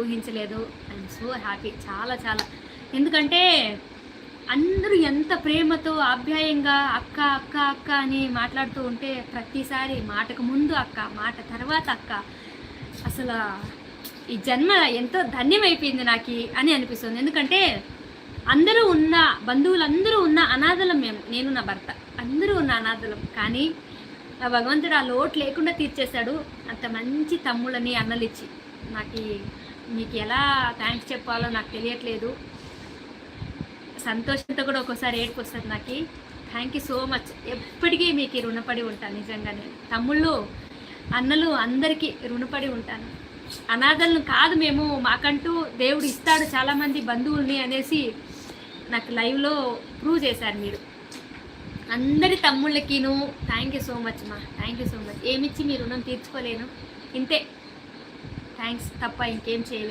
ఊహించలేదు. I'm so happy, చాలా చాలా. ఎందుకంటే అందరూ ఎంత ప్రేమతో ఆప్యాయంగా అక్క అక్క అక్క అని మాట్లాడుతూ ఉంటే ప్రతిసారి మాటకు ముందు అక్క, మాట తర్వాత అక్క, అసలు ఈ జన్మ ఎంతో ధన్యమైపోయింది నాకు అని అనిపిస్తుంది. ఎందుకంటే అందరూ ఉన్న బంధువులందరూ ఉన్న అనాథలం మేము, నేను నా భర్త అందరూ ఉన్న అనాథలం. కానీ ఆ భగవంతుడు ఆ లోటు లేకుండా తీర్చేశాడు. అంత మంచి తమ్ముళ్ళని అన్నలిచ్చి నాకు మీకు ఎలా థ్యాంక్స్ చెప్పాలో నాకు తెలియట్లేదు. సంతోషంతో కూడా ఒక్కోసారి ఏడుపు వస్తుంది నాకు. Thank you so much. ఎప్పటికీ మీకు రుణపడి ఉంటాను. నిజంగా నేను తమ్ముళ్ళు అన్నలు అందరికీ రుణపడి ఉంటాను. అనాథలను కాదు మేము, మాకంటూ దేవుడు ఇస్తాడు చాలామంది బంధువుల్ని అనేసి నాకు లైవ్లో ప్రూవ్ చేశారు మీరు. అందరి తమ్ముళ్ళకిను థ్యాంక్ యూ సో మచ్ మా, థ్యాంక్ యూ సో మచ్. ఏమిచ్చి మీ రుణం తీర్చుకోలేను, ఇంతే. థ్యాంక్స్ తప్ప ఇంకేం చేయలేను.